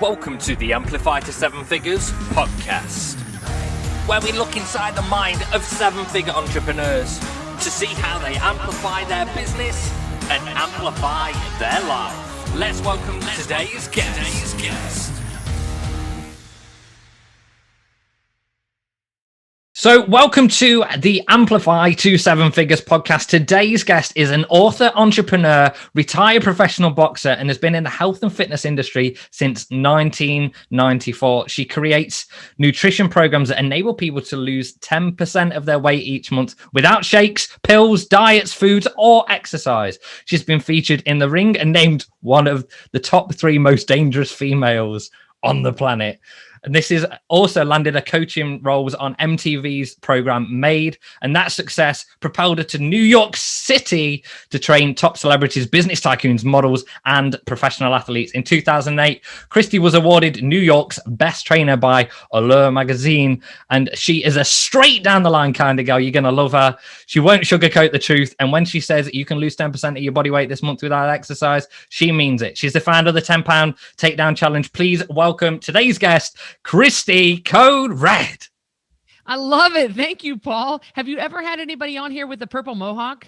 Welcome to the Amplify to Seven Figures podcast, where we look inside the mind of seven-figure entrepreneurs to see how they amplify their business and amplify their life. Let's welcome today's guest. So welcome to the Amplify to Seven Figures podcast. Today's guest is an author, entrepreneur, retired professional boxer, and has been in the health and fitness industry since 1994. She creates nutrition programs that enable people to lose 10% of their weight each month without shakes, pills, diets, foods, or exercise. She's been featured in The Ring and named one of the top 3 most dangerous females on the planet. And this is also landed a coaching roles on MTV's program Made, and that success propelled her to New York City to train top celebrities, business tycoons, models, and professional athletes. In 2008, Cristy was awarded New York's best trainer by Allure magazine, and she is a straight down the line kind of girl. You're going to love her. She won't sugarcoat the truth, and when she says you can lose 10% of your body weight this month without exercise, she means it. She's the founder of the 10-pound Takedown challenge. Please welcome today's guest, Cristy Code Red. I love it. Thank you, Paul. Have you ever had anybody on here with a purple mohawk?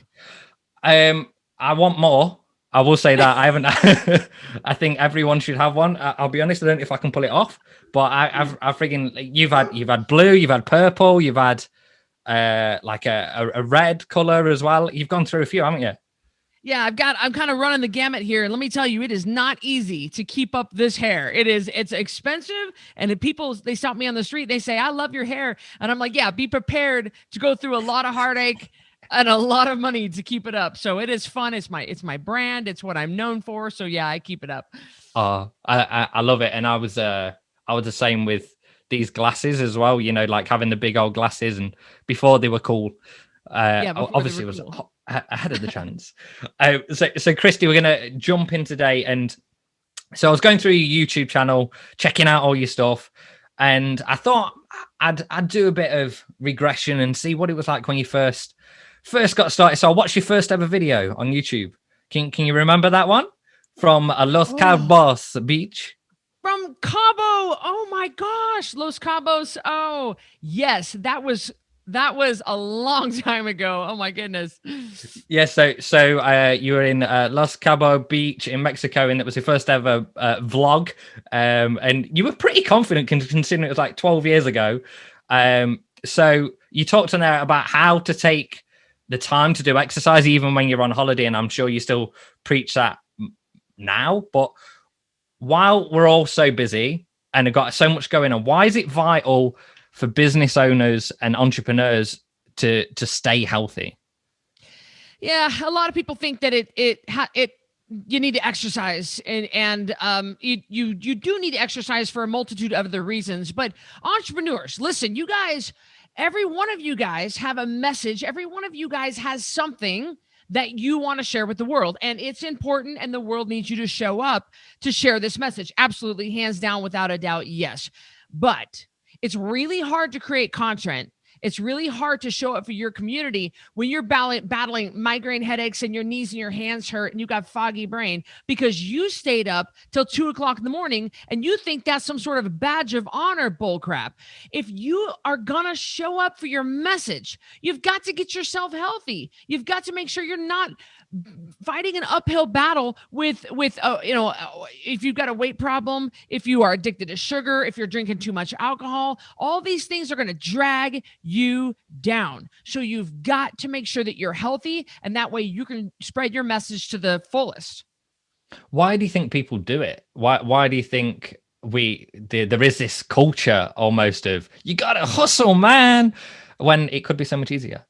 I want more. I will say that I haven't. I think everyone should have one. I'll be honest, I don't know if I can pull it off, but I've freaking. You've had blue, you've had purple, you've had like a red color as well. You've gone through a few, haven't you? Yeah, I'm kind of running the gamut here. And let me tell you, it is not easy to keep up this hair. It's expensive. And if people, they stop me on the street, they say, I love your hair. And I'm like, yeah, be prepared to go through a lot of heartache and a lot of money to keep it up. So it is fun. It's my brand. It's what I'm known for. So yeah, I keep it up. I love it. And I was the same with these glasses as well, you know, like having the big old glasses, and before they were cool. Obviously it was cool. Ahead of the chance. So Cristy, we're gonna jump in today, and so I was going through your YouTube channel, checking out all your stuff, and I thought I'd do a bit of regression and see what it was like when you first got started. So I watched your first ever video on YouTube. Can you remember that one from Los Cabos Beach? From Cabo. Oh my gosh, Los Cabos. Oh yes, that was a long time ago. Oh my goodness. Yeah. So you were in Los Cabos Beach in Mexico, and it was your first ever vlog. And you were pretty confident considering it was like 12 years ago. So you talked on there about how to take the time to do exercise, even when you're on holiday. And I'm sure you still preach that now, but while we're all so busy and have got so much going on, why is it vital for business owners and entrepreneurs to stay healthy? Yeah, a lot of people think that you need to exercise, and you do need to exercise for a multitude of other reasons. But entrepreneurs, listen, you guys, every one of you guys have a message. Every one of you guys has something that you want to share with the world, and it's important, and the world needs you to show up to share this message. Absolutely, hands down, without a doubt, yes. But it's really hard to create content. It's really hard to show up for your community when you're battling migraine headaches and your knees and your hands hurt and you got foggy brain because you stayed up till 2:00 in the morning and you think that's some sort of badge of honor bullcrap. If you are gonna show up for your message, you've got to get yourself healthy. You've got to make sure you're not fighting an uphill battle with if you've got a weight problem, if you are addicted to sugar, if you're drinking too much alcohol, all these things are going to drag you down. So you've got to make sure that you're healthy, and that way you can spread your message to the fullest. Why do you think people do it? Why do you think there is this culture almost of you gotta hustle, man, when it could be so much easier?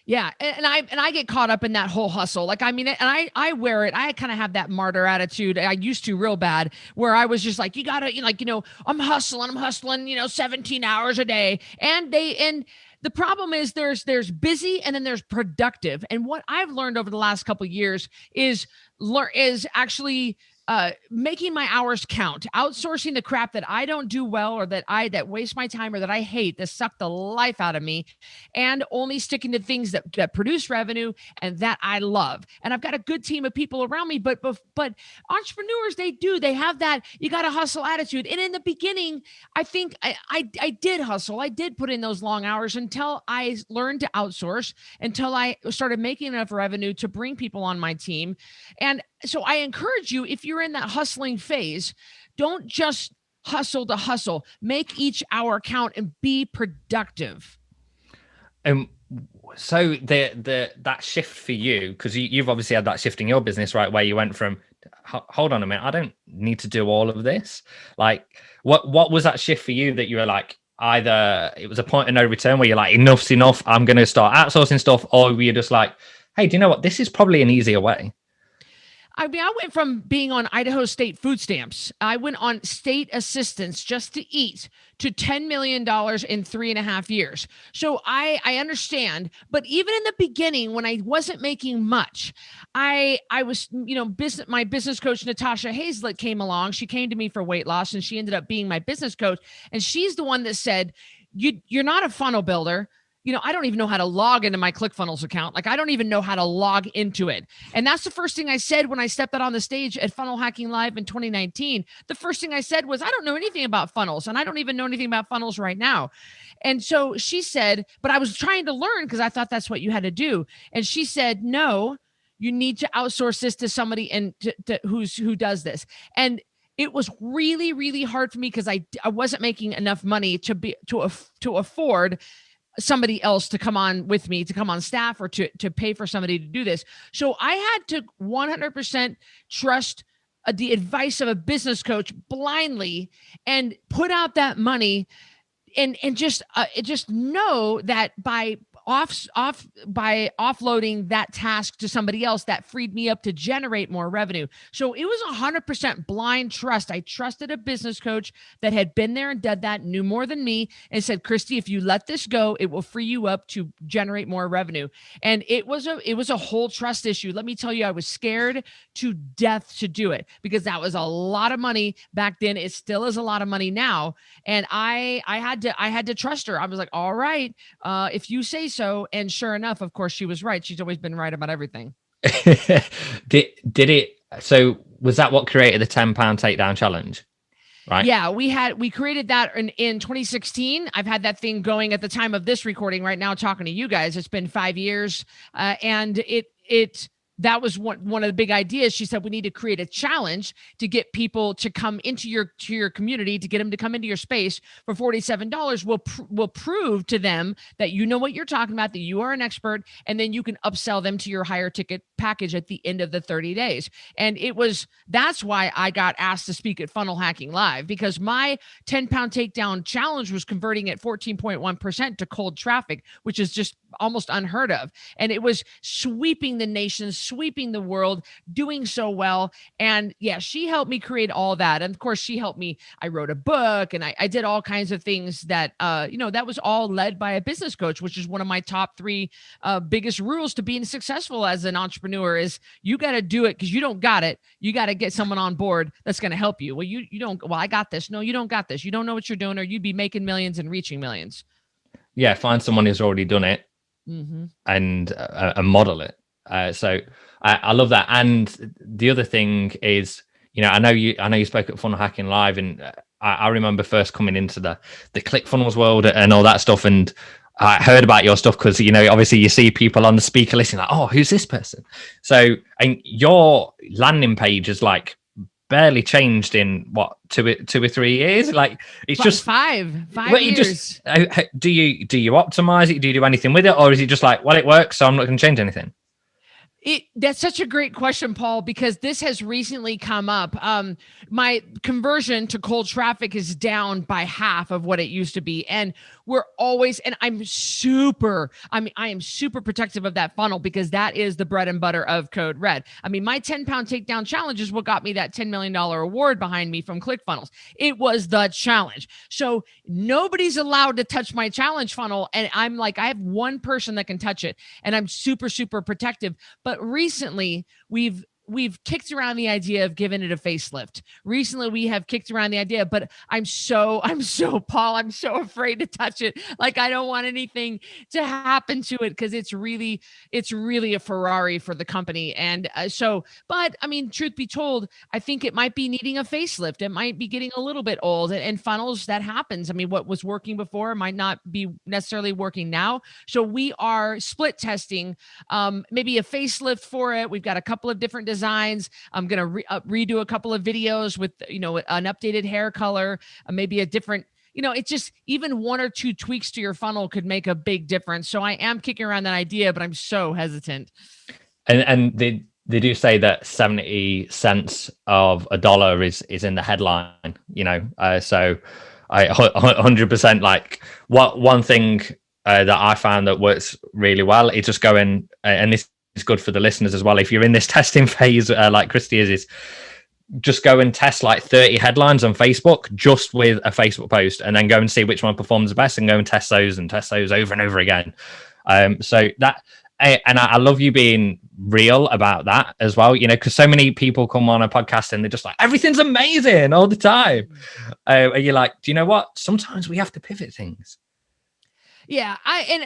Yeah. And I get caught up in that whole hustle. Like, I mean, and I wear it. I kind of have that martyr attitude. I used to real bad, where I was just like, you gotta, I'm hustling, 17 hours a day. And the problem is there's busy and then there's productive. And what I've learned over the last couple of years is actually making my hours count, outsourcing the crap that I don't do well, or that waste my time, or that I hate, that suck the life out of me, and only sticking to things that produce revenue and that I love. And I've got a good team of people around me, but entrepreneurs, they have that you got to hustle attitude. And in the beginning, I think I did hustle. I did put in those long hours until I learned to outsource, until I started making enough revenue to bring people on my team. And so I encourage you, if you're in that hustling phase, don't just hustle to hustle. Make each hour count and be productive. So that shift for you, because you've obviously had that shift in your business, right? Where you went from, hold on a minute, I don't need to do all of this. Like, what was that shift for you that you were like, either it was a point of no return where you're like, enough's enough, I'm going to start outsourcing stuff, or were you just like, hey, do you know what? This is probably an easier way. I mean, I went from being on Idaho State food stamps. I went on state assistance just to eat to $10 million in 3.5 years. So I understand. But even in the beginning, when I wasn't making much, I was, my business coach, Natasha Hazlett, came along. She came to me for weight loss, and she ended up being my business coach. And she's the one that said, you're not a funnel builder. I don't even know how to log into my ClickFunnels account. Like, I don't even know how to log into it. And that's the first thing I said when I stepped out on the stage at Funnel Hacking Live in 2019. The first thing I said was, I don't know anything about funnels, and I don't even know anything about funnels right now. And so she said, but I was trying to learn because I thought that's what you had to do. And she said, no, you need to outsource this to somebody who does this. And it was really, really hard for me because I wasn't making enough money to afford somebody else to come on with me, to come on staff, or to pay for somebody to do this. So I had to 100% trust the advice of a business coach blindly and put out that money, and just know that by offloading that task to somebody else, that freed me up to generate more revenue. So it was 100% blind trust. I trusted a business coach that had been there and did that, knew more than me, and said, Cristy, if you let this go, it will free you up to generate more revenue. And it was a whole trust issue. Let me tell you, I was scared to death to do it because that was a lot of money back then. It still is a lot of money now. And I had to trust her. I was like, all right, if you say so. And sure enough, of course, she was right. She's always been right about everything. Did it? So was that what created the £10 takedown challenge? Right. Yeah, we created that in 2016. I've had that thing going at the time of this recording right now, talking to you guys. It's been 5 years. And that was one of the big ideas. She said, we need to create a challenge to get people to come into your community, to get them to come into your space for $47. We'll prove to them that you know what you're talking about, that you are an expert, and then you can upsell them to your higher ticket package at the end of the 30 days. And that's why I got asked to speak at Funnel Hacking Live, because my 10-pound takedown challenge was converting at 14.1% to cold traffic, which is just almost unheard of. And it was sweeping the nation, sweeping the world, doing so well. And yeah, she helped me create all that. And of course, she helped me. I wrote a book, and I did all kinds of things that, that was all led by a business coach, which is one of my top 3 biggest rules to being successful as an entrepreneur is you got to do it because you don't got it. You got to get someone on board that's going to help you. Well, you don't, well, I got this. No, you don't got this. You don't know what you're doing, or you'd be making millions and reaching millions. Yeah. Find someone who's already done it. Mm-hmm. And model it. So I love that. And the other thing is, I know you spoke at Funnel Hacking Live, and I remember first coming into the ClickFunnels world and all that stuff, and I heard about your stuff because obviously you see people on the speaker list, and like, oh, who's this person? So, and your landing page is like barely changed in what 2 or 3 years. Like, it's just five years. Do you optimize it? Do you do anything with it, or is it just like, well, it works, so I'm not going to change anything? That's such a great question, Paul, because this has recently come up. My conversion to cold traffic is down by half of what it used to be. And I am super protective of that funnel because that is the bread and butter of Code Red. I mean, my 10-pound takedown challenge is what got me that $10 million award behind me from ClickFunnels. It was the challenge. So nobody's allowed to touch my challenge funnel. And I'm like, I have one person that can touch it, and I'm super, super protective. But recently we've we've kicked around the idea of giving it a facelift. Recently, we have kicked around the idea, but I'm so Paul, I'm so afraid to touch it. Like, I don't want anything to happen to it because it's really a Ferrari for the company. And but I mean, truth be told, I think it might be needing a facelift. It might be getting a little bit old, and funnels, that happens. I mean, what was working before might not be necessarily working now. So we are split testing, maybe a facelift for it. We've got a couple of different designs. I'm going to redo a couple of videos with, an updated hair color, maybe a different, it's just even one or two tweaks to your funnel could make a big difference. So I am kicking around that idea, but I'm so hesitant. And they do say that 70 cents of a dollar is in the headline, so I 100% like one thing that I found that works really well is just going, and this is good for the listeners as well. If you're in this testing phase, like Cristy is just go and test like 30 headlines on Facebook just with a Facebook post, and then go and see which one performs the best and go and test those over and over again. So that, and I love you being real about that as well, because so many people come on a podcast and they're just like, everything's amazing all the time. And you're like, do you know what? Sometimes we have to pivot things. Yeah,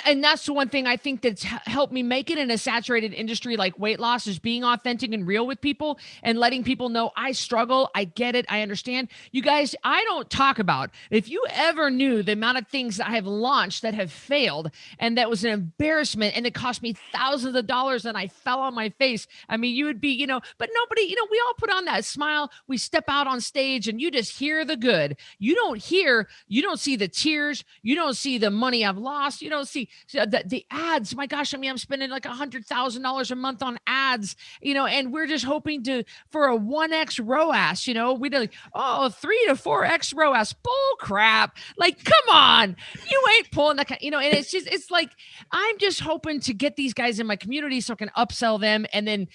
and that's the one thing I think that's helped me make it in a saturated industry like weight loss, is being authentic and real with people and letting people know I struggle, I get it, I understand. You guys, I don't talk about, if you ever knew the amount of things that I have launched that have failed and that was an embarrassment and it cost me thousands of dollars and I fell on my face. I mean, you would be, but nobody, we all put on that smile. We step out on stage and you just hear the good. You don't see the tears. You don't see the money I've lost. You don't see the ads. My gosh, I mean, I'm spending like $100,000 a month on ads, and we're just hoping for a 1x ROAS. We do 3 to 4x ROAS. Bull crap! Like, come on, you ain't pulling that. And it's like I'm just hoping to get these guys in my community so I can upsell them, and then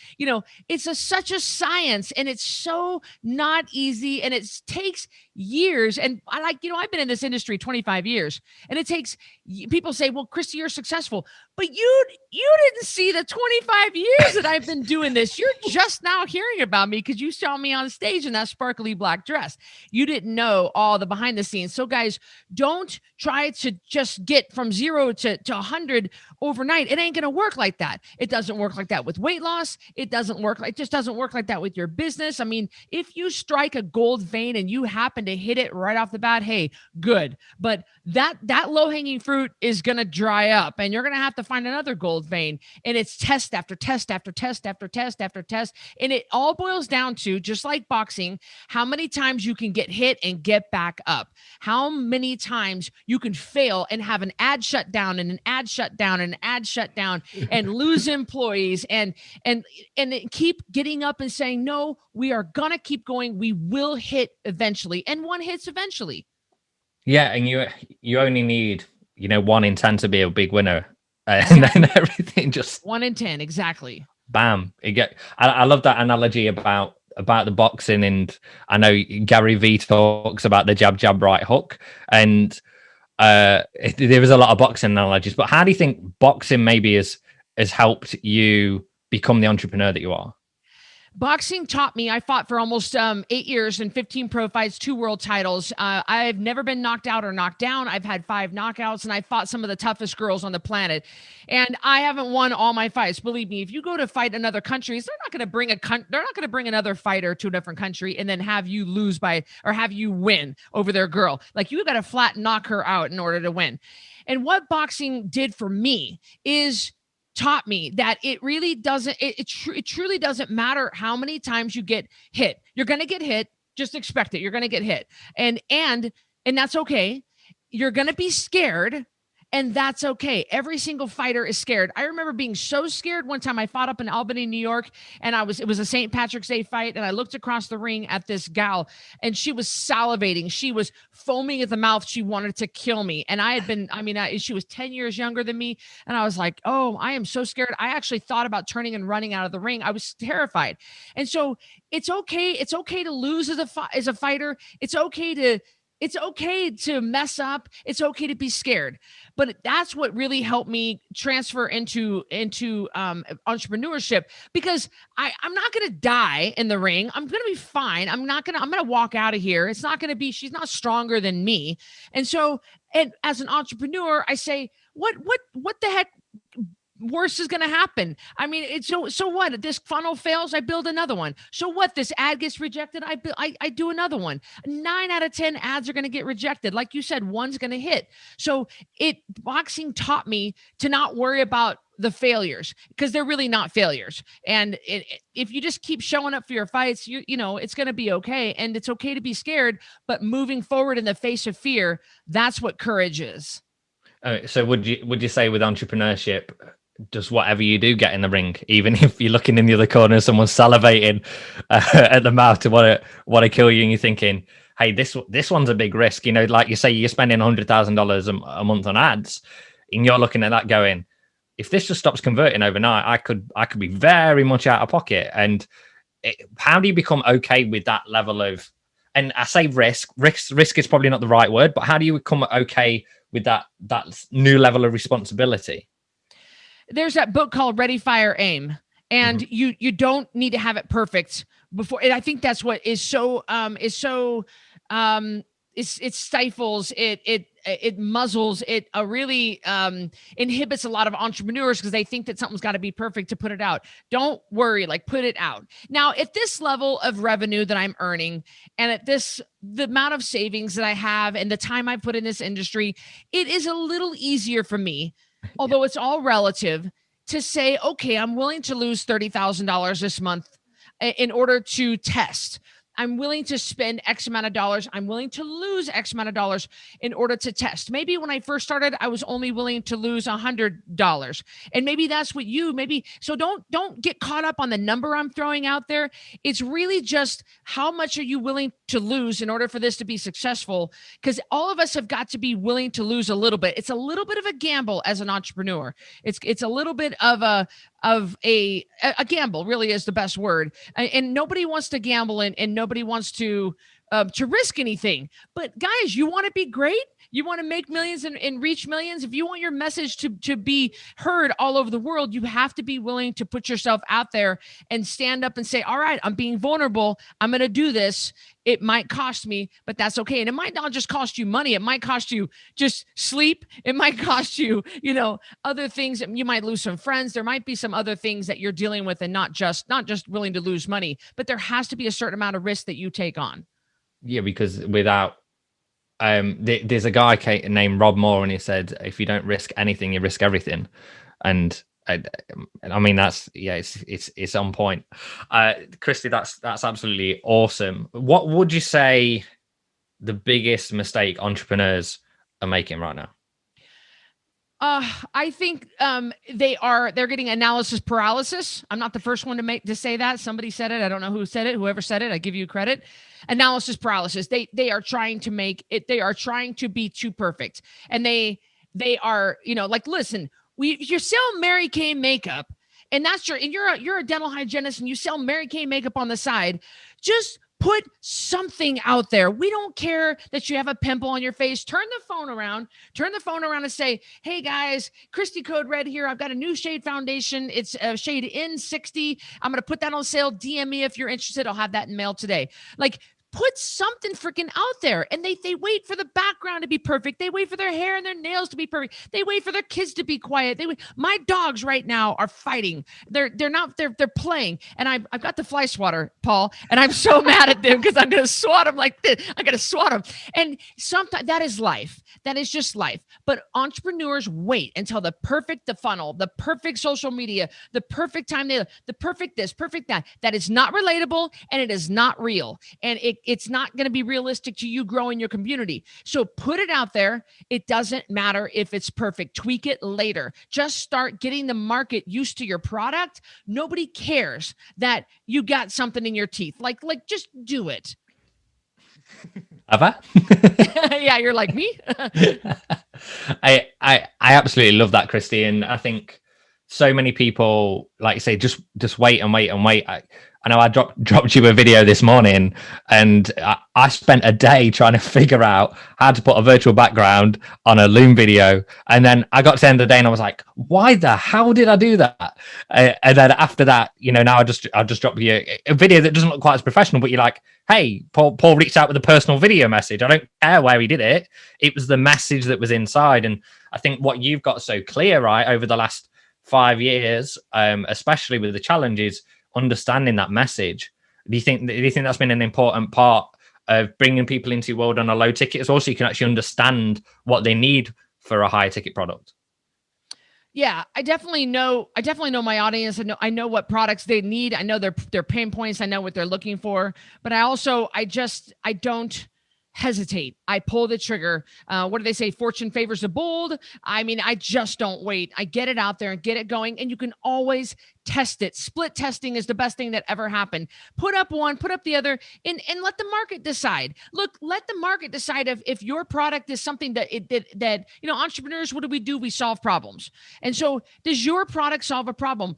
it's such a science, and it's so not easy, and it takes years. And I've been in this industry 25 years, and it takes. People say, well, Cristy, you're successful, but you didn't see the 25 years that I've been doing this. You're just now hearing about me because you saw me on stage in that sparkly black dress. You didn't know all the behind the scenes. So guys, don't try to just get from 0 to 100 overnight. It ain't going to work like that. It doesn't work like that with weight loss. It just doesn't work like that with your business. I mean, if you strike a gold vein and you happen to hit it right off the bat, hey, good. But that low-hanging fruit is going to dry up, and you're going to have to find another gold vein. And it's test after test after test after test after test. And it all boils down to, just like boxing, how many times you can get hit and get back up. How many times you can fail and have an ad shut down and an ad shut down and an ad shut down and lose employees and keep getting up and saying, no, we are going to keep going. We will hit eventually. And one hits eventually. Yeah, and you only need, 1 in 10 to be a big winner, and then everything just 1 in 10, exactly. Bam! I love that analogy about the boxing, and I know Gary V talks about the jab, jab, right hook, and there was a lot of boxing analogies. But how do you think boxing maybe has helped you become the entrepreneur that you are? Boxing taught me. I fought for almost 8 years and 15 pro fights, 2 world titles. I've never been knocked out or knocked down. I've had 5 knockouts, and I fought some of the toughest girls on the planet. And I haven't won all my fights. Believe me, if you go to fight in other countries, they're not going to bring another fighter to a different country and then have you lose or have you win over their girl. Like, you got to flat knock her out in order to win. And what boxing did for me is taught me that it really doesn't, it truly doesn't matter how many times you get hit. You're going to get hit. Just expect it. You're going to get hit. And that's okay. You're going to be scared. And that's okay. Every single fighter is scared. I remember being so scared one time. I fought up in Albany, New York, and it was a St. Patrick's Day fight. And I looked across the ring at this gal, and she was salivating. She was foaming at the mouth. She wanted to kill me. And she was 10 years younger than me. And I was like, oh, I am so scared. I actually thought about turning and running out of the ring. I was terrified. And so it's okay. It's okay to lose as a fighter. It's okay it's okay to mess up. It's okay to be scared. But that's what really helped me transfer into entrepreneurship, because I'm not going to die in the ring. I'm going to be fine. I'm going to walk out of here. It's not going to be, she's not stronger than me. And so, and as an entrepreneur, I say, what the heck worse is going to happen? I mean, it's so what? This funnel fails, I build another one. So what? This ad gets rejected, I do another one. 9 out of 10 ads are going to get rejected. Like you said, one's going to hit. So boxing taught me to not worry about the failures, because they're really not failures. And if you just keep showing up for your fights, you know, it's going to be okay. And it's okay to be scared, but moving forward in the face of fear, that's what courage is. So would you say with entrepreneurship, just whatever you do get in the ring, even if you're looking in the other corner and someone's salivating at the mouth to want to kill you, and you're thinking, hey, this one's a big risk, you know, like you say, you're spending $100,000 a month on ads, and you're looking at that going, if this just stops converting overnight, I could be very much out of pocket. And how do you become okay with that level of, and I say risk is probably not the right word, but how do you become okay with that new level of responsibility? There's that book called Ready, Fire, Aim, and you don't need to have it perfect before. And I think that's what is so it stifles, it muzzles, it really inhibits a lot of entrepreneurs, because they think that something's got to be perfect to put it out. Don't worry, like, put it out. Now, at this level of revenue that I'm earning, and at the amount of savings that I have and the time I put in this industry, it is a little easier for me, although it's all relative, to say, okay, I'm willing to lose $30,000 this month in order to test. I'm willing to spend X amount of dollars. I'm willing to lose X amount of dollars in order to test. Maybe when I first started, I was only willing to lose $100. And maybe that's what so don't get caught up on the number I'm throwing out there. It's really just, how much are you willing to lose in order for this to be successful? Because all of us have got to be willing to lose a little bit. It's a little bit of a gamble as an entrepreneur. It's a little bit of a gamble, really is the best word. And nobody wants to gamble, and nobody wants to risk anything. But guys, you want to be great? You want to make millions and reach millions? If you want your message to be heard all over the world, you have to be willing to put yourself out there and stand up and say, all right, I'm being vulnerable. I'm going to do this. It might cost me, but that's okay. And it might not just cost you money. It might cost you just sleep. It might cost you, other things. You might lose some friends. There might be some other things that you're dealing with, and not just willing to lose money, but there has to be a certain amount of risk that you take on. Yeah, because without, there's a guy named Rob Moore, and he said, if you don't risk anything, you risk everything. And I mean, it's on point. Cristy, that's absolutely awesome. What would you say the biggest mistake entrepreneurs are making right now? I think they're getting analysis paralysis. I'm not the first one to say that. Somebody said it. I don't know who said it. Whoever said it, I give you credit. Analysis paralysis. They are trying to make it. They are trying to be too perfect, and they are, like, listen. You sell Mary Kay makeup, and you're a dental hygienist, and you sell Mary Kay makeup on the side. Just put something out there. We don't care that you have a pimple on your face. Turn the phone around and say, hey guys, Cristy Code Red here. I've got a new shade foundation. It's a shade N60. I'm going to put that on sale. DM me if you're interested. I'll have that in mail today. Like, put something freaking out there. And they wait for the background to be perfect. They wait for their hair and their nails to be perfect. They wait for their kids to be quiet. My dogs right now are fighting. They're playing. And I've got the fly swatter, Paul, and I'm so mad at them because I'm going to swat them like this. I'm going to swat them. And sometimes that is life. That is just life. But entrepreneurs wait until the funnel, the perfect social media, the perfect time, the perfect this, perfect that. That is not relatable, and it is not real. And it's not going to be realistic to you growing your community. So put it out there. It doesn't matter if it's perfect. Tweak it later. Just start getting the market used to your product. Nobody cares that you got something in your teeth. Like just do it. Have I? Yeah, you're like me. I absolutely love that, Cristy. And I think so many people, like you say, just wait and wait and wait. I know I dropped you a video this morning, and I spent a day trying to figure out how to put a virtual background on a Loom video. And then I got to the end of the day and I was like, why the hell did I do that? And then after that, now I just dropped you a video that doesn't look quite as professional, but you're like, hey, Paul reached out with a personal video message. I don't care where he did it. It was the message that was inside. And I think what you've got so clear, right, over the last 5 years, especially with the challenges, understanding that message. Do you think that's been an important part of bringing people into your world on a low ticket as well, so you can actually understand what they need for a higher ticket product? Yeah, I definitely know my audience. I know what products they need. I know their pain points. I know what they're looking for. But I don't hesitate. I pull the trigger. What do they say? Fortune favors the bold. I mean, I just don't wait. I get it out there and get it going. And you can always test it. Split testing is the best thing that ever happened. Put up one, put up the other, and let the market decide. Look, let the market decide if your product is something that entrepreneurs, what do? We solve problems. And so does your product solve a problem?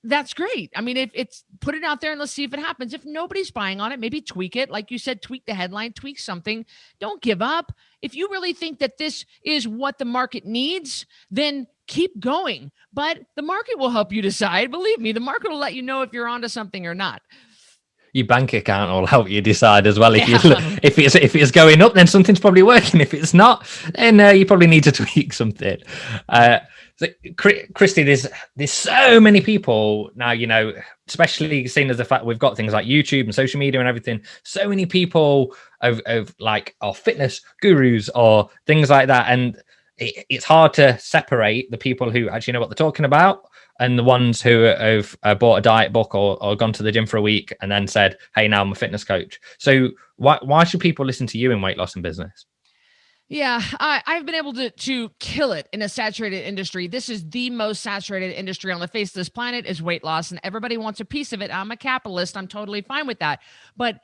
That's great. I mean, if it's put it out there and let's see if it happens. If nobody's buying on it, maybe tweak it. Like you said, tweak the headline, tweak something. Don't give up. If you really think that this is what the market needs, then keep going. But the market will help you decide. Believe me, the market will let you know if you're onto something or not. Your bank account will help you decide as well. If it's going up, then something's probably working. If it's not, then you probably need to tweak something. So, Cristy, there's so many people now, especially seeing as the fact we've got things like YouTube and social media and everything. So many people of like are fitness gurus or things like that, and it's hard to separate the people who actually know what they're talking about and the ones who have bought a diet book or gone to the gym for a week and then said, hey, now I'm a fitness coach. So why should people listen to you in weight loss and business? Yeah, I've been able to kill it in a saturated industry. This is the most saturated industry on the face of this planet is weight loss, and everybody wants a piece of it. I'm a capitalist. I'm totally fine with that. But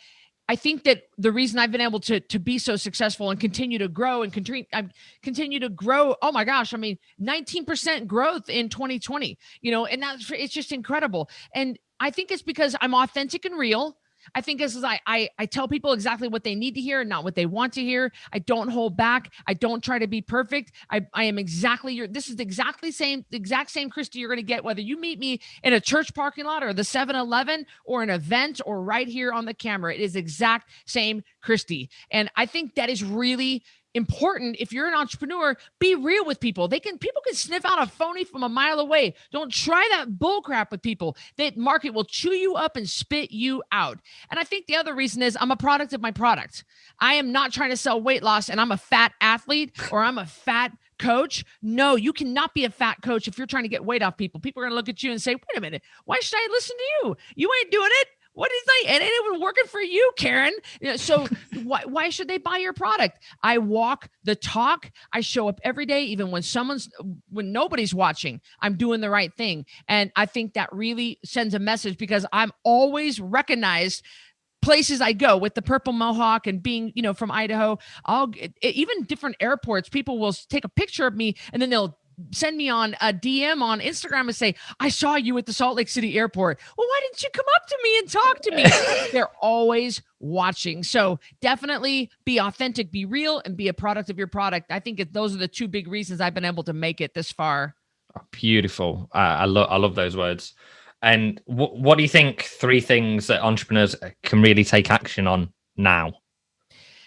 I think that the reason I've been able to be so successful and continue to grow and continue to grow. Oh my gosh. I mean, 19% growth in 2020, and it's just incredible. And I think it's because I'm authentic and real. I think this is I tell people exactly what they need to hear and not what they want to hear. I don't hold back. I don't try to be perfect. I am exactly this is the exact same Cristy you're going to get whether you meet me in a church parking lot or the 7-Eleven or an event or right here on the camera. It is exact same Cristy. And I think that is really important. If you're an entrepreneur, be real with people. People can sniff out a phony from a mile away. Don't try that bull crap with people. That market will chew you up and spit you out. And I think the other reason is I'm a product of my product. I am not trying to sell weight loss and I'm a fat athlete or I'm a fat coach. No, you cannot be a fat coach if you're trying to get weight off people. People are going to look at you and say, wait a minute, why should I listen to you? You ain't doing it. What is that? It ain't even working for you, Karen. So why should they buy your product? I walk the talk. I show up every day, even when nobody's watching, I'm doing the right thing. And I think that really sends a message because I'm always recognized places I go with the purple mohawk and being, from Idaho. Even different airports, people will take a picture of me and then they'll send me on a DM on Instagram and say, I saw you at the Salt Lake City airport. Well, why didn't you come up to me and talk to me? They're always watching. So definitely be authentic, be real, and be a product of your product. I think those are the two big reasons I've been able to make it this far. Beautiful. I love those words. And what do you think 3 things that entrepreneurs can really take action on now?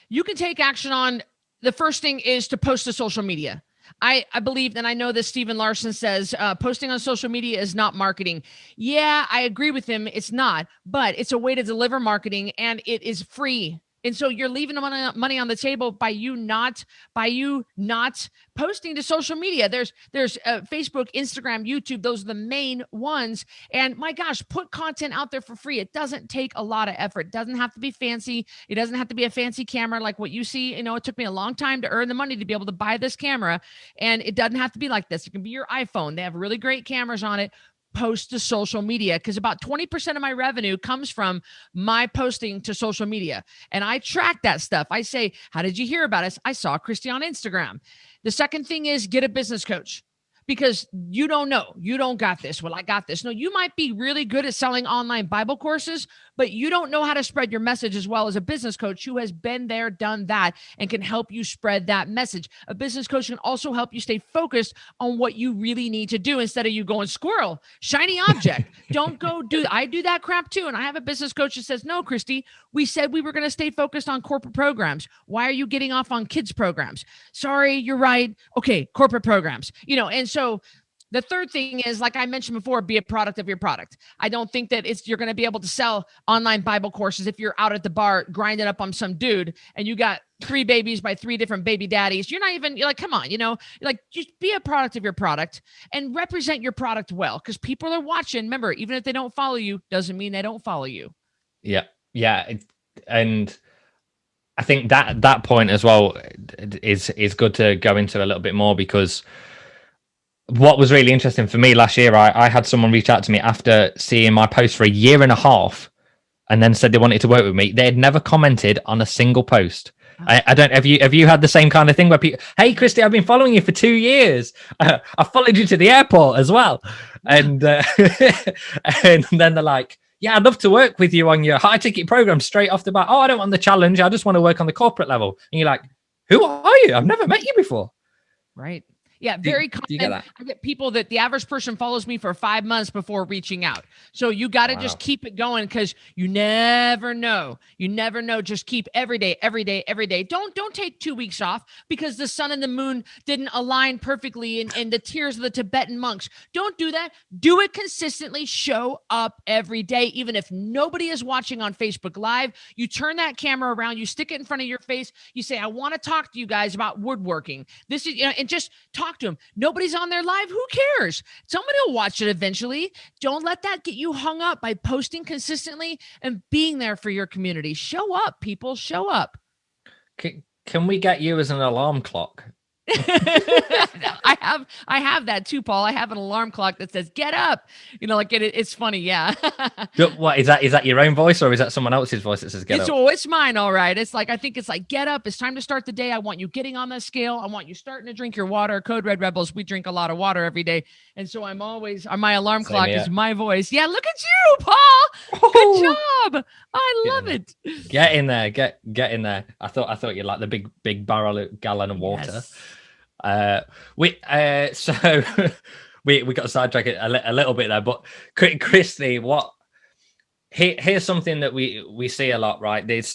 You can take action on, the first thing is to post to social media. I believe, and I know that Stephen Larson says, posting on social media is not marketing. Yeah, I agree with him. It's not, but it's a way to deliver marketing and it is free. And so you're leaving money on the table by you not posting to social media. There's Facebook, Instagram, YouTube. Those are the main ones. And my gosh, put content out there for free. It doesn't take a lot of effort. It doesn't have to be fancy. It doesn't have to be a fancy camera like what you see. It took me a long time to earn the money to be able to buy this camera. And it doesn't have to be like this. It can be your iPhone. They have really great cameras on it. Post to social media because about 20% of my revenue comes from my posting to social media. And I track that stuff. I say, how did you hear about us? I saw Cristy on Instagram. The second thing is get a business coach because you don't know. You don't got this. Well, I got this. No, you might be really good at selling online Bible courses, but you don't know how to spread your message as well as a business coach who has been there, done that, and can help you spread that message. A business coach can also help you stay focused on what you really need to do instead of you going squirrel, shiny object. Don't go do, I do that crap too. And I have a business coach that says, no, Cristy, we said we were going to stay focused on corporate programs. Why are you getting off on kids programs? Sorry, you're right. Okay, corporate programs, and so the third thing is, like I mentioned before, be a product of your product. I don't think that you're going to be able to sell online Bible courses if you're out at the bar grinding up on some dude and you got 3 babies by 3 different baby daddies. You're like, come on, just be a product of your product and represent your product well, because people are watching. Remember, even if they don't follow you, doesn't mean they don't follow you. Yeah. And I think that point as well is good to go into a little bit more, because what was really interesting for me last year, I had someone reach out to me after seeing my post for a year and a half and then said they wanted to work with me. They had never commented on a single post. I don't, have you had the same kind of thing where people, hey, Cristy, I've been following you for 2 years. I followed you to the airport as well. And, and then they're like, yeah, I'd love to work with you on your high ticket program straight off the bat. Oh, I don't want the challenge. I just want to work on the corporate level. And you're like, who are you? I've never met you before. Right. Yeah, very common. Do you get that? I get people that the average person follows me for 5 months before reaching out. So you got to just keep it going, because you never know. You never know. Just keep every day. Don't take 2 weeks off because the sun and the moon didn't align perfectly in the tears of the Tibetan monks. Don't do that. Do it consistently. Show up every day. Even if nobody is watching on Facebook Live, you turn that camera around, you stick it in front of your face. You say, I want to talk to you guys about woodworking. This is, and just talk to them. Nobody's on their live. Who cares? Somebody will watch it eventually. Don't let that get you hung up by posting consistently and being there for your community. Show up, people. Show up. Can we get you as an alarm clock? I have that too, Paul. I have an alarm clock that says "get up." It's funny. Yeah. What is that? Is that your own voice or is that someone else's voice that says "get up"? It's mine. All right. I think it's like, get up. It's time to start the day. I want you getting on the scale. I want you starting to drink your water. Code Red Rebels. We drink a lot of water every day, and so I'm always my alarm clock is my voice. Yeah. Look at you, Paul. Good job. I love it. Get in there. Get in there. I thought you like the big gallon of water. Yes. We got sidetracked a little bit there, but Cristy, here's something that we see a lot, right?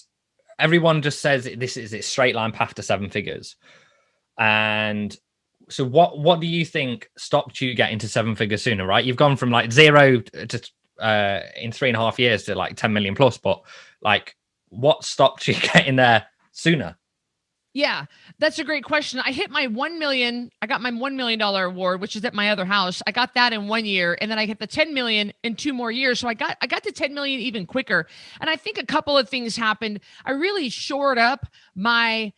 Everyone just says this is its straight line path to 7 figures, and so what do you think stopped you getting to 7 figures sooner? Right, you've gone from like 0 to in 3.5 years to like 10 million plus, but like what stopped you getting there sooner? Yeah, that's a great question. I hit my 1 million. I got my $1 million award, which is at my other house. I got that in 1 year, and then I hit the 10 million in 2 more years. So I got to 10 million even quicker. And I think a couple of things happened. I really shored up my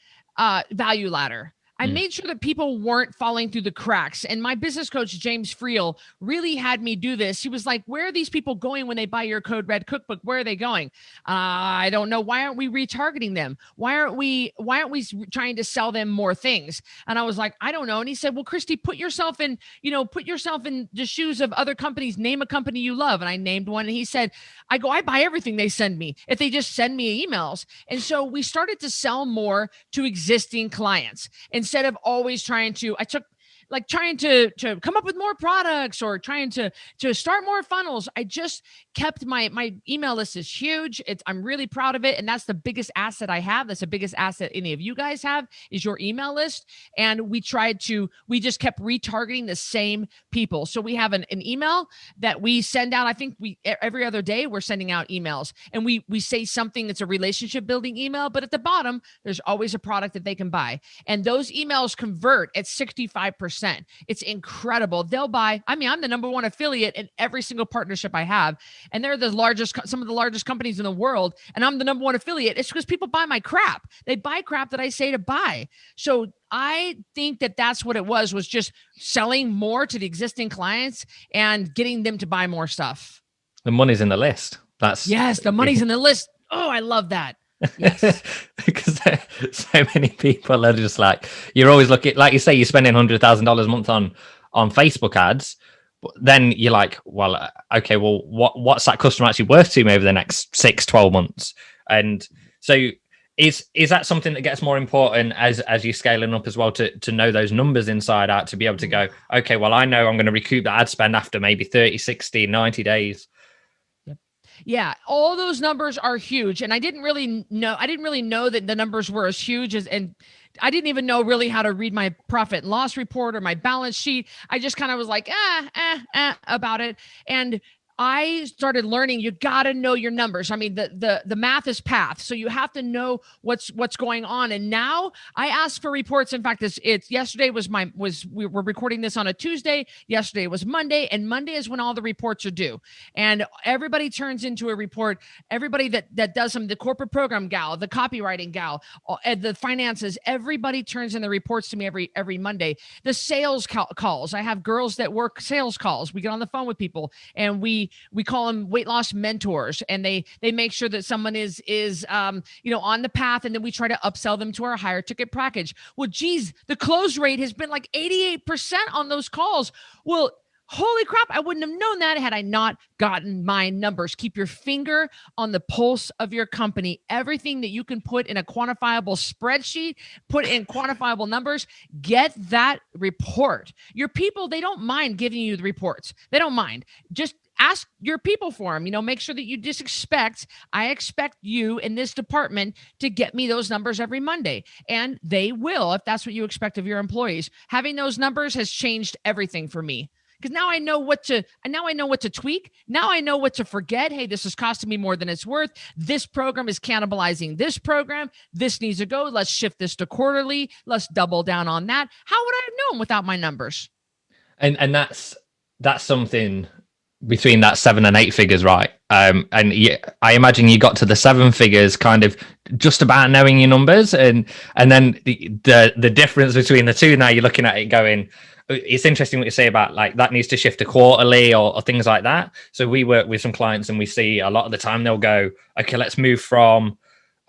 value ladder. I made sure that people weren't falling through the cracks. And my business coach, James Friel, really had me do this. He was like, where are these people going when they buy your Code Red cookbook? Where are they going? I don't know. Why aren't we retargeting them? Why aren't we trying to sell them more things? And I was like, I don't know. And he said, well, Cristy, put yourself in the shoes of other companies. Name a company you love. And I named one. And he said, I buy everything they send me if they just send me emails. And so we started to sell more to existing clients. Instead of always trying to come up with more products or trying to start more funnels, I just kept my email list is huge. I'm really proud of it. And that's the biggest asset I have. That's the biggest asset any of you guys have is your email list. And we just kept retargeting the same people. So we have an email that we send out. I think every other day we're sending out emails, and we say something that's a relationship building email, but at the bottom, there's always a product that they can buy. And those emails convert at 65%. It's incredible. They'll buy. I mean, I'm the number 1 affiliate in every single partnership I have. And they're some of the largest companies in the world. And I'm the number 1 affiliate. It's because people buy my crap. They buy crap that I say to buy. So I think that's what it was just selling more to the existing clients and getting them to buy more stuff. The money's in the list. Yes, the money's in the list. Oh, I love that. Yes. Because so many people are just like, you're always looking, like you say, you're spending $100,000 a month on Facebook ads, but then you're like, well, okay, well, what's that customer actually worth to me over the next 6-12 months? And so is that something that gets more important as you're scaling up as well, to know those numbers inside out, to be able to go, okay, well, I know I'm going to recoup that ad spend after maybe 30, 60, 90 days. Yeah, all those numbers are huge. And I didn't really know that the numbers were as huge as, and I didn't even know really how to read my profit and loss report or my balance sheet. I just kind of was like, about it. And I started learning, you got to know your numbers. I mean, the math is path. So you have to know what's going on. And now I ask for reports. In fact, it's yesterday we were recording this on a Tuesday. Yesterday was Monday, and Monday is when all the reports are due. And everybody turns into a report. Everybody that does the corporate program gal, the copywriting gal, the finances, everybody turns in the reports to me every Monday. The sales calls. I have girls that work sales calls. We get on the phone with people, and we call them weight loss mentors, and they make sure that someone is on the path, and then we try to upsell them to our higher ticket package. Well, geez, the close rate has been like 88% on those calls. Well, holy crap, I wouldn't have known that had I not gotten my numbers. Keep your finger on the pulse of your company. Everything that you can put in a quantifiable spreadsheet, put in quantifiable numbers, get that report. Your people, they don't mind giving you the reports. They don't mind. Just ask your people for them. Make sure that you just I expect you in this department to get me those numbers every Monday. And they will, if that's what you expect of your employees. Having those numbers has changed everything for me. Because now I know what to tweak. Now I know what to forget. Hey, this is costing me more than it's worth. This program is cannibalizing this program. This needs to go. Let's shift this to quarterly. Let's double down on that. How would I have known without my numbers? And that's something between that 7 and 8 figures, right? And I imagine you got to the 7 figures kind of just about knowing your numbers, and then the difference between the two. Now you're looking at it going, it's interesting what you say about like that needs to shift to quarterly or things like that. So we work with some clients, and we see a lot of the time they'll go, okay, let's move from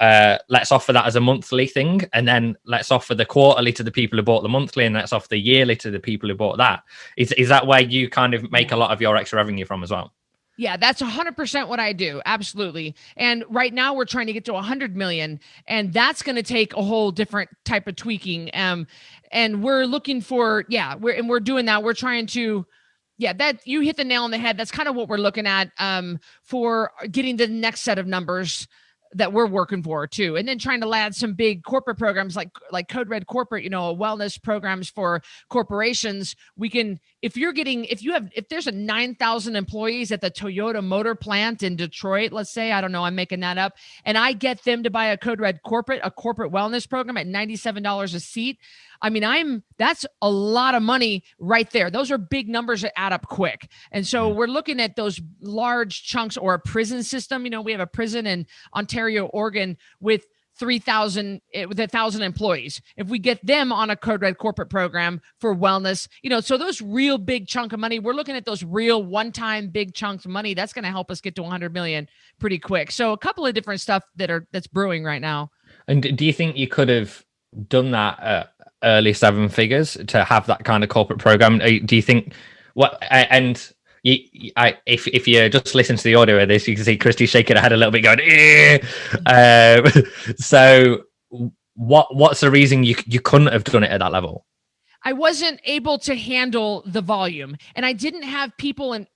let's offer that as a monthly thing, and then let's offer the quarterly to the people who bought the monthly, and let's offer the yearly to the people who bought that. Is that where you kind of make a lot of your extra revenue from as well? Yeah, that's 100% what I do. Absolutely. And right now we're trying to get to 100 million, and that's going to take a whole different type of tweaking. And we're looking for, we're doing that. We're trying to, that you hit the nail on the head. That's kind of what we're looking at for getting the next set of numbers that we're working for too. And then trying to add some big corporate programs like Code Red Corporate, wellness programs for corporations. We can, if there's a 9,000 employees at the Toyota motor plant in Detroit, let's say, I don't know, I'm making that up, and I get them to buy a Code Red Corporate, a corporate wellness program at $97 a seat. I mean, that's a lot of money right there. Those are big numbers that add up quick. And so we're looking at those large chunks, or a prison system. We have a prison in Ontario, Oregon with 1,000 employees. If we get them on a Code Red Corporate program for wellness, so those real big chunk of money, we're looking at those real one-time big chunks of money. That's going to help us get to 100 million pretty quick. So a couple of different stuff that's brewing right now. And do you think you could have done that early 7 figures to have that kind of corporate program? Do you think if you just listen to the audio of this, you can see Cristy shaking her head a little bit going, so what's the reason you couldn't have done it at that level? I wasn't able to handle the volume, and I didn't have people in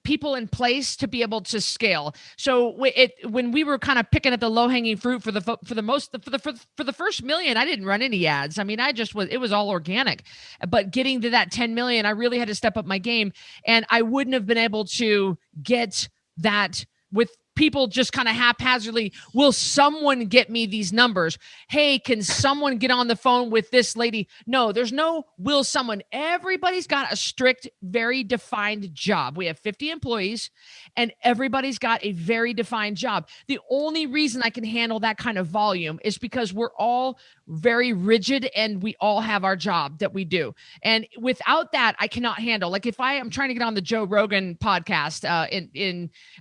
place to be able to scale. So when we were kind of picking at the low hanging fruit for the first million, I didn't run any ads. I mean, it was all organic. But getting to that 10 million, I really had to step up my game, and I wouldn't have been able to get that with people just kind of haphazardly. Will someone get me these numbers? Hey, can someone get on the phone with this lady? No, there's no will someone. Everybody's got a strict, very defined job. We have 50 employees, and everybody's got a very defined job. The only reason I can handle that kind of volume is because we're all very rigid, and we all have our job that we do. And without that, I cannot handle. Like if I'm trying to get on the Joe Rogan podcast,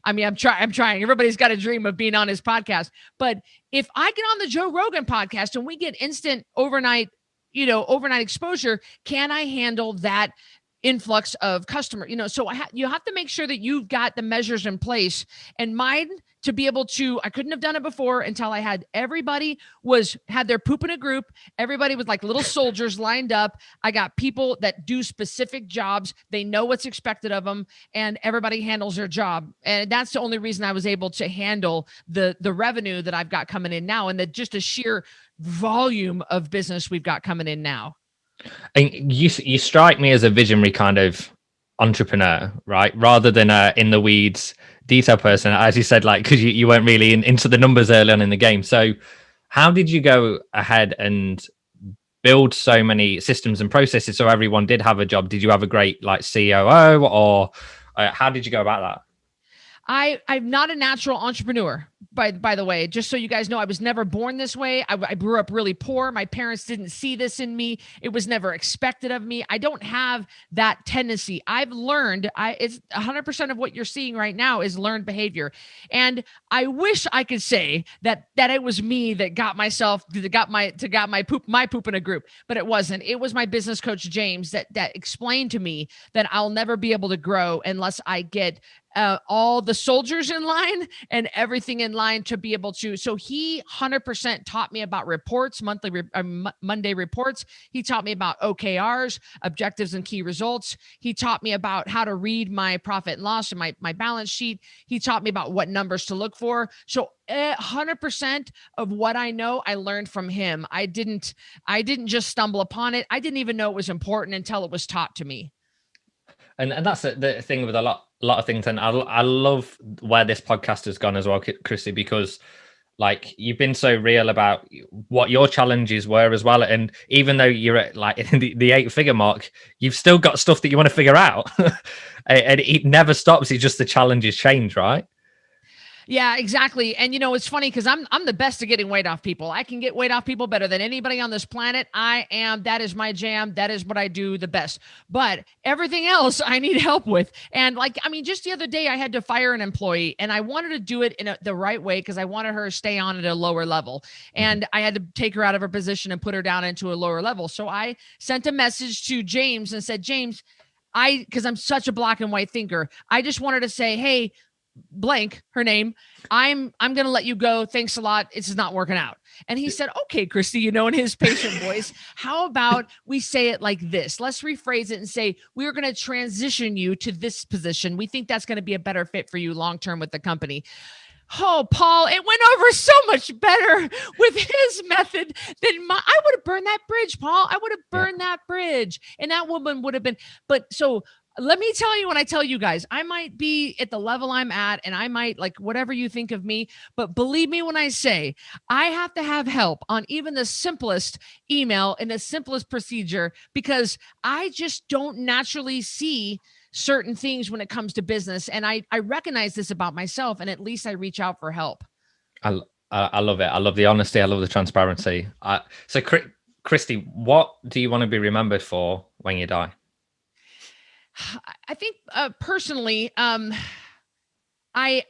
I'm trying. Everybody's got a dream of being on his podcast. But if I get on the Joe Rogan podcast and we get instant overnight exposure, can I handle that influx of customer, so you have to make sure that you've got the measures in place. And mine, to be able to, I couldn't have done it before until I had everybody had their poop in a group. Everybody was like little soldiers lined up. I got people that do specific jobs. They know what's expected of them, and everybody handles their job. And that's the only reason I was able to handle the revenue that I've got coming in now, and just a sheer volume of business we've got coming in now. And you strike me as a visionary kind of entrepreneur, right? Rather than in the weeds detail person, as you said, like, because you weren't really into the numbers early on in the game. So how did you go ahead and build so many systems and processes so everyone did have a job? Did you have a great like COO, or how did you go about that? I'm not a natural entrepreneur, by the way, just so you guys know. I was never born this way. I grew up really poor. My parents didn't see this in me. It was never expected of me. I don't have that tendency. I've learned, it's 100% of what you're seeing right now is learned behavior. And I wish I could say that it was me that got my poop in a group, but it wasn't. It was my business coach, James, that explained to me that I'll never be able to grow unless I get all the soldiers in line and everything in line to be able to. So he 100% taught me about reports, Monday reports. He taught me about OKRs, objectives and key results. He taught me about how to read my profit and loss and my balance sheet. He taught me about what numbers to look for. So 100% of what I know, I learned from him. I didn't just stumble upon it. I didn't even know it was important until it was taught to me. And that's the thing with a lot of things. And I love where this podcast has gone as well, Cristy, because like you've been so real about what your challenges were as well. And even though you're at like the 8-figure mark, you've still got stuff that you want to figure out. And it never stops. It's just the challenges change, right? Yeah, exactly. And it's funny because I'm the best at getting weight off people. I can get weight off people better than anybody on this planet. That is my jam. That is what I do the best. But everything else I need help with. And just the other day I had to fire an employee, and I wanted to do it in the right way because I wanted her to stay on at a lower level. And I had to take her out of her position and put her down into a lower level. So I sent a message to James and said, James, because I'm such a black and white thinker, I just wanted to say, hey, blank, her name, I'm going to let you go. Thanks a lot. It's not working out. And he said, okay, Cristy, in his patient voice, how about we say it like this? Let's rephrase it and say, we're going to transition you to this position. We think that's going to be a better fit for you long-term with the company. Oh, Paul, it went over so much better with his method than I would have burned that bridge, Paul. I would have burned that bridge. And that woman would have been, so let me tell you, when I tell you guys, I might be at the level I'm at, and I might like whatever you think of me, but believe me when I say I have to have help on even the simplest email and the simplest procedure, because I just don't naturally see certain things when it comes to business. And I recognize this about myself, and at least I reach out for help. I love it. I love the honesty. I love the transparency. So Cristy, what do you want to be remembered for when you die? I think personally, I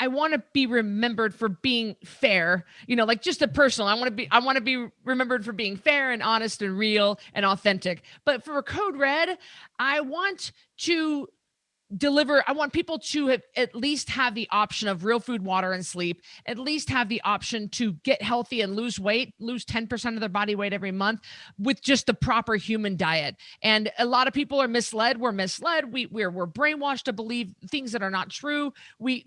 want to be remembered for being fair, like just a personal, I want to be remembered for being fair and honest and real and authentic. But for Code Red, I want to deliver. I want people to at least have the option of real food, water, and sleep, at least have the option to get healthy and lose weight, lose 10% of their body weight every month with just the proper human diet. And a lot of people are misled. We're misled. We're brainwashed to believe things that are not true.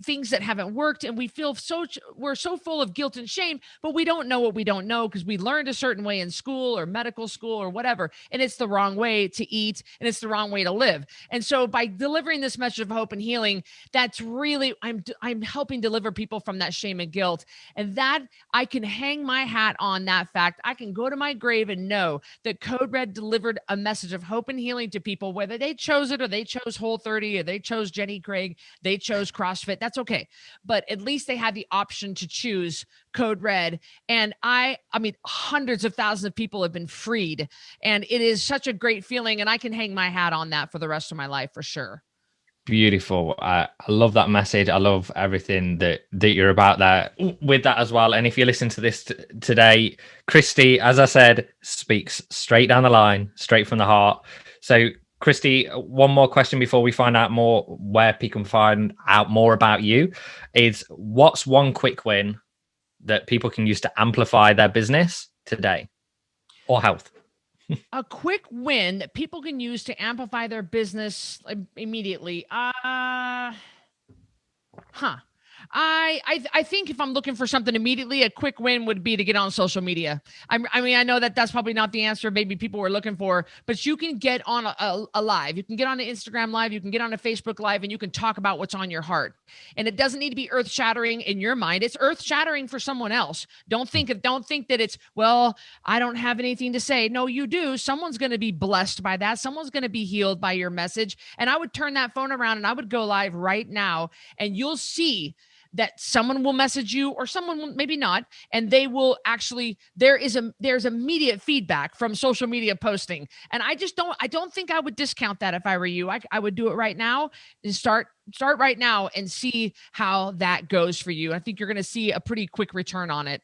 Things that haven't worked. And we're so full of guilt and shame, but we don't know what we don't know because we learned a certain way in school or medical school or whatever. And it's the wrong way to eat, and it's the wrong way to live. And so by delivering this message of hope and healing, that's really, I'm helping deliver people from that shame and guilt. And that I can hang my hat on that fact. I can go to my grave and know that Code Red delivered a message of hope and healing to people, whether they chose it or they chose Whole30 or they chose Jenny Craig, they chose CrossFit. That's okay. But at least they had the option to choose Code Red. And I mean, hundreds of thousands of people have been freed. And it is such a great feeling. And I can hang my hat on that for the rest of my life for sure. Beautiful. I love that message. I love everything that you're about there with that as well. And if you listen to this today, Cristy, as I said, speaks straight down the line, straight from the heart. So Cristy, one more question before we find out more where people can find out more about you is, what's one quick win that people can use to amplify their business today or health? A quick win that people can use to amplify their business immediately. I think if I'm looking for something immediately, a quick win would be to get on social media. I mean, I know that that's probably not the answer maybe people were looking for, but you can get on a live. You can get on an Instagram live. You can get on a Facebook live, and you can talk about what's on your heart. And it doesn't need to be earth shattering in your mind. It's earth shattering for someone else. Don't think that it's, well, I don't have anything to say. No, you do. Someone's going to be blessed by that. Someone's going to be healed by your message. And I would turn that phone around and I would go live right now, and you'll see that someone will message you, or someone will, maybe not, and they will actually, there's immediate feedback from social media posting. And I don't think I would discount that if I were you. I would do it right now and start right now and see how that goes for you. I think you're going to see a pretty quick return on it.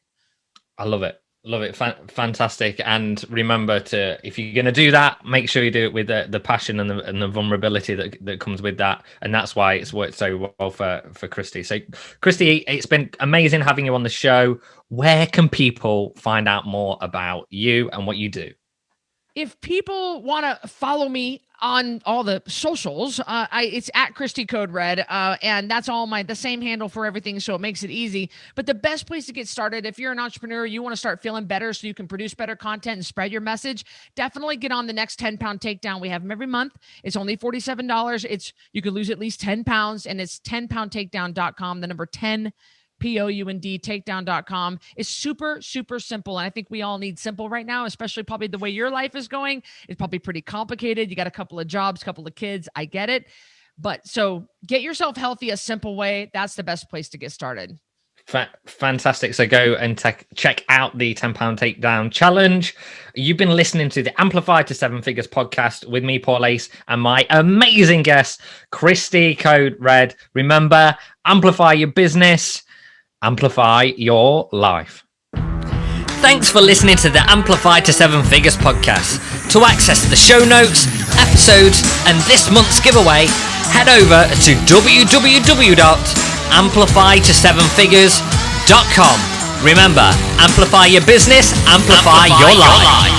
I love it. Love it. Fantastic. And remember to, if you're going to do that, make sure you do it with the passion and the vulnerability that comes with that. And that's why it's worked so well for Cristy. So Cristy, it's been amazing having you on the show. Where can people find out more about you and what you do? If people want to follow me on all the socials, it's at Cristy Code Red, and that's all the same handle for everything, so it makes it easy. But the best place to get started, if you're an entrepreneur, you want to start feeling better so you can produce better content and spread your message, definitely get on the next 10-pound takedown. We have them every month. It's only $47. You could lose at least 10 pounds, and it's 10poundtakedown.com, the number 10 POUND takedown.com. Is super, super simple. And I think we all need simple right now, especially probably the way your life is going. It's probably pretty complicated. You got a couple of jobs, couple of kids. I get it. But so get yourself healthy a simple way. That's the best place to get started. Fantastic. So go and check out the 10-pound takedown challenge. You've been listening to the Amplify to Seven Figures podcast with me, Paul Ace, and my amazing guest, Cristy Code Red. Remember, amplify your business, amplify your life. Thanks for listening to the Amplify to Seven Figures podcast. To access the show notes, episodes, and this month's giveaway, head over to www.amplifyto7figures.com. Remember, amplify your business, amplify your life.